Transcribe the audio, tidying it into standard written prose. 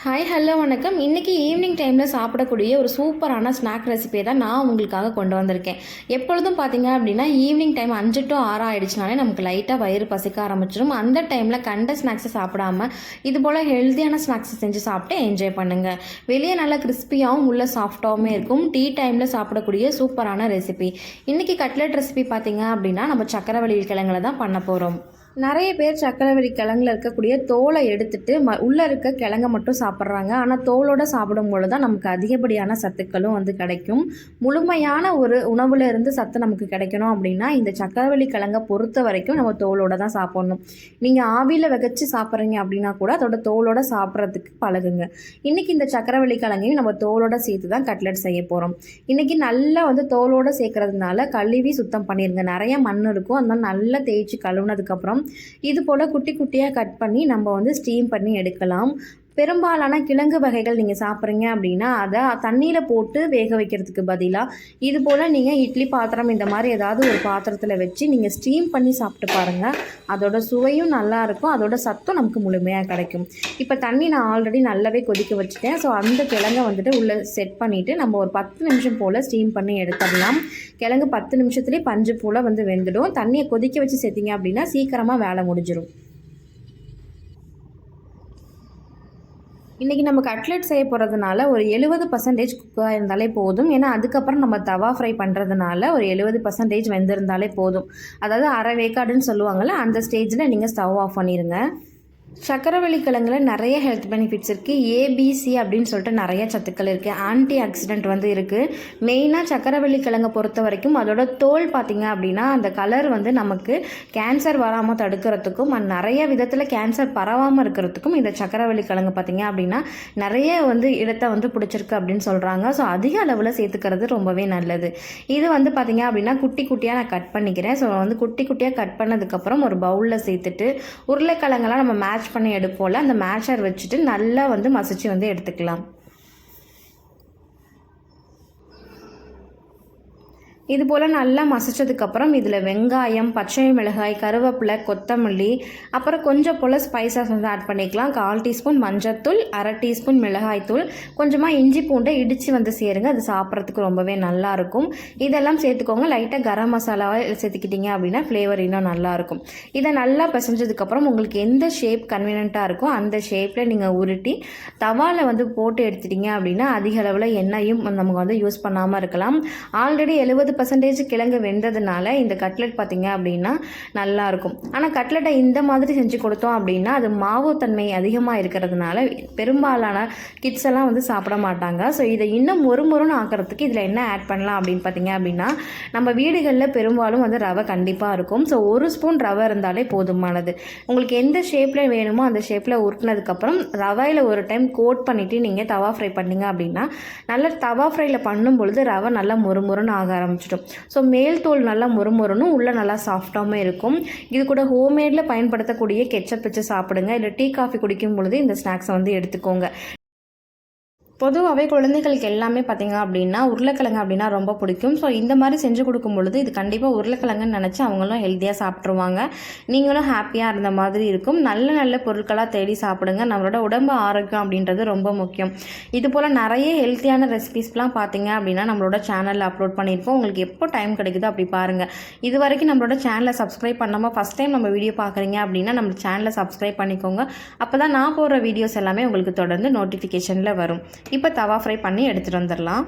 Hi hello வணக்கம். இன்றைக்கி evening டைமில் சாப்பிடக்கூடிய ஒரு சூப்பரான ஸ்நாக் ரெசிபியை தான் நான் உங்களுக்காக கொண்டு வந்திருக்கேன். எப்பொழுதும் பார்த்தீங்க அப்படின்னா ஈவினிங் டைம் 5 to 6 ஆகிடுச்சினாலே நமக்கு லைட்டாக வயிறு பசிக்க ஆரம்பிச்சிடும். அந்த டைமில் கண்ட ஸ்நாக்ஸை சாப்பிடாமல் இது போல் ஹெல்த்தியான ஸ்நாக்ஸை செஞ்சு சாப்பிட்டு என்ஜாய் பண்ணுங்கள். வெளியே நல்லா கிறிஸ்பியாகவும் உள்ள சாஃப்டாகவும் இருக்கும். டீ டைமில் சாப்பிடக்கூடிய சூப்பரான ரெசிபி. இன்றைக்கி கட்லெட் ரெசிபி பார்த்தீங்க அப்படின்னா நம்ம சக்கரவள்ளி கிழங்குல தான் பண்ண போகிறோம். நிறைய பேர் சக்கரவள்ளி கிழங்குல இருக்கக்கூடிய தோலை எடுத்துட்டு உள்ளே இருக்க கிழங்கை மட்டும் சாப்பிட்றாங்க. ஆனால் தோலோடு சாப்பிடும்போது தான் நமக்கு அதிகப்படியான சத்துக்களும் கிடைக்கும். முழுமையான ஒரு உணவுல இருந்து சத்து நமக்கு கிடைக்கணும் அப்படின்னா இந்த சக்கரவள்ளி கிழங்கை பொறுத்த வரைக்கும் நம்ம தோலோடு தான் சாப்பிடணும். நீங்கள் ஆவியில் வச்சு சாப்பிட்றீங்க அப்படின்னா கூட அதோட தோலோட சாப்பிட்றதுக்கு பழகுங்க. இன்றைக்கி இந்த சக்கரவள்ளி கிழங்கையும் நம்ம தோலோட சேர்த்து தான் கட்லெட் செய்ய போகிறோம். இன்றைக்கி நல்லா தோலோடு சேர்க்கறதுனால கழுவி சுத்தம் பண்ணிடுங்க. நிறைய மண் இருக்கும், அதனால நல்லா தேய்ச்சி கழுவுனதுக்கப்புறம் இது போல் குட்டி குட்டியாக கட் பண்ணி நம்ம ஸ்டீம் பண்ணி எடுக்கலாம். பெரும்பாலான கிழங்கு வகைகள் நீங்கள் சாப்பிட்றீங்க அப்படின்னா அதை தண்ணியில் போட்டு வேக வைக்கிறதுக்கு பதிலாக இது போல் நீங்கள் இட்லி பாத்திரம் இந்த மாதிரி ஏதாவது ஒரு பாத்திரத்தில் வச்சு நீங்கள் ஸ்டீம் பண்ணி சாப்பிட்டு பாருங்கள். அதோட சுவையும் நல்லாயிருக்கும், அதோட சத்தும் நமக்கு முழுமையாக கிடைக்கும். இப்போ தண்ணி நான் ஆல்ரெடி நல்லாவே கொதிக்க வச்சுட்டேன். ஸோ அந்த கிழங்கை உள்ளே செட் பண்ணிவிட்டு நம்ம ஒரு 10 நிமிஷம் போல் ஸ்டீம் பண்ணி எடுத்துடலாம். கிழங்கு 10 நிமிஷத்துலேயே பஞ்சு போல் வெந்துடும். தண்ணியை கொதிக்க வச்சு சேர்த்திங்க அப்படின்னா சீக்கிரமாக வேலை முடிஞ்சிடும். இன்றைக்கி நம்ம கட்லெட் செய்ய போகிறதுனால ஒரு 70% குக்காக இருந்தாலே போதும். ஏன்னா அதுக்கப்புறம் நம்ம தவா ஃப்ரை பண்ணுறதுனால ஒரு 70% வெந்திருந்தாலே போதும். அதாவது அரை வேக்காடுன்னு சொல்லுவாங்கள்ல, அந்த ஸ்டேஜில் நீங்கள் ஸ்டவ் ஆஃப் பண்ணிடுங்க. சக்கரவள்ளி கிழங்குல நிறைய ஹெல்த் பெனிஃபிட்ஸ் இருக்குது. ஏபிசி அப்படின்னு சொல்லிட்டு நிறைய சத்துக்கள் இருக்குது. ஆன்டி ஆக்சிடென்ட் இருக்குது. மெயினாக சக்கரவள்ளி கிழங்கை பொறுத்த வரைக்கும் அதோட தோல் பார்த்திங்க அப்படின்னா அந்த கலர் நமக்கு கேன்சர் வராமல் தடுக்கிறதுக்கும் நிறைய விதத்தில் கேன்சர் பரவாமல் இருக்கிறதுக்கும் இந்த சக்கரவள்ளி கிழங்கு பார்த்திங்க அப்படின்னா நிறைய இடத்த பிடிச்சிருக்கு அப்படின்னு சொல்கிறாங்க. ஸோ அதிக அளவில் சேர்த்துக்கிறது ரொம்பவே நல்லது. இது பார்த்திங்க அப்படின்னா குட்டி குட்டியாக நான் கட் பண்ணிக்கிறேன். ஸோ குட்டி குட்டியாக கட் பண்ணதுக்கப்புறம் ஒரு பவுலில் சேர்த்துட்டு உருளைக்கிழங்கெல்லாம் நம்ம மேட்ச் பண்ணி எடுப்போம்ல, அந்த மேஷர் வச்சுட்டு நல்லா மசிச்சு எடுத்துக்கலாம். இது போல் நல்லா மசிச்சதுக்கப்புறம் இதில் வெங்காயம், பச்சை மிளகாய், கருவேப்பிலை, கொத்தமல்லி, அப்புறம் கொஞ்சம் போல் ஸ்பைசஸ் ஆட் பண்ணிக்கலாம். 1/4 டீஸ்பூன் மஞ்சத்தூள், 1/2 டீஸ்பூன் மிளகாய்த்தூள், கொஞ்சமாக இஞ்சி பூண்டை இடித்து சேருங்க. அது சாப்பிட்றதுக்கு ரொம்பவே நல்லாயிருக்கும். இதெல்லாம் சேர்த்துக்கோங்க. லைட்டாக கரம் மசாலாவை சேர்த்துக்கிட்டிங்க அப்படின்னா ஃப்ளேவர் இன்னும் நல்லாயிருக்கும். இதை நல்லா பிசைஞ்சதுக்கப்புறம் உங்களுக்கு எந்த ஷேப் கன்வீனியண்ட்டாக இருக்கோ அந்த ஷேப்பில் நீங்கள் உருட்டி தவாவில் போட்டு எடுத்துட்டிங்க அப்படின்னா அதிக அளவில் எண்ணெயும் நமக்கு யூஸ் பண்ணாமல் இருக்கலாம். ஆல்ரெடி 70% கிழங்கு வெந்ததுனால இந்த கட்லெட் பார்த்திங்க அப்படின்னா நல்லாயிருக்கும். ஆனால் கட்லெட்டை இந்த மாதிரி செஞ்சு கொடுத்தோம் அப்படின்னா அது மாவு தன்மை அதிகமாக இருக்கிறதுனால பெரும்பாலான கிட்ஸ் எல்லாம் சாப்பிட மாட்டாங்க. ஸோ இதை இன்னும் மொறுமொறுன்னு ஆக்கிறதுக்கு இதில் என்ன ஆட் பண்ணலாம் அப்படின்னு பார்த்திங்க அப்படின்னா நம்ம வீடுகளில் பெரும்பாலும் ரவை கண்டிப்பாக இருக்கும். ஸோ 1 ஸ்பூன் ரவை இருந்தாலே போதுமானது. உங்களுக்கு எந்த ஷேப்பில் வேணுமோ அந்த ஷேப்பில் உருட்டினதுக்கப்புறம் ரவையில் ஒரு டைம் கோட் பண்ணிவிட்டு நீங்கள் தவா ஃப்ரை பண்ணிங்க அப்படின்னா நல்லா தவா ஃப்ரையில் பண்ணும் பொழுது ரவை நல்லா மொறுமொறுன்னு ஆக ஆரம்பிச்சிடும். ஸோ மேல் தோல் நல்லா மொறுமொறுனும் உள்ளே நல்லா சாஃப்டாகவும் இருக்கும். இது கூட ஹோம்மேடில் பயன்படுத்தக்கூடிய கெச்சப் வச்சு சாப்பிடுங்க. இல்லை டீ காஃபி குடிக்கும் பொழுது இந்த ஸ்நாக்ஸை எடுத்துக்கோங்க. பொதுவாகவே குழந்தைகளுக்கு எல்லாமே பார்த்திங்க அப்படின்னா உருளைக்கிழங்கு அப்படின்னா ரொம்ப பிடிக்கும். ஸோ இந்த மாதிரி செஞ்சு கொடுக்கும் பொழுது இது கண்டிப்பாக உருளைக்கிழங்குன்னு நினச்சி அவங்களும் ஹெல்த்தியாக சாப்பிட்ருவாங்க. நீங்களும் ஹாப்பியாக இருந்த மாதிரி இருக்கும். நல்ல நல்ல பொருட்களாக தேடி சாப்பிடுங்க. நம்மளோட உடம்பு ஆரோக்கியம் அப்படின்றது ரொம்ப முக்கியம். இது போல் நிறைய ஹெல்த்தியான ரெசிபிஸ்லாம் பார்த்திங்க அப்படின்னா நம்மளோட சேனலில் அப்லோட் பண்ணியிருக்கோம். உங்களுக்கு எப்போ டைம் கிடைக்குதோ அப்படி பாருங்கள். இது வரைக்கும் நம்மளோட சேனலை சப்ஸ்கிரைப் பண்ணாமல் ஃபஸ்ட் டைம் நம்ம வீடியோ பார்க்குறீங்க அப்படின்னா நம்ம சேனலை சப்ஸ்கிரைப் பண்ணிக்கோங்க. அப்போ தான் நான் போடுற வீடியோஸ் எல்லாமே உங்களுக்கு தொடர்ந்து நோட்டிஃபிகேஷனில் வரும். இப்போ தவா ஃப்ரை பண்ணி எடுத்துகிட்டு வந்துடலாம்.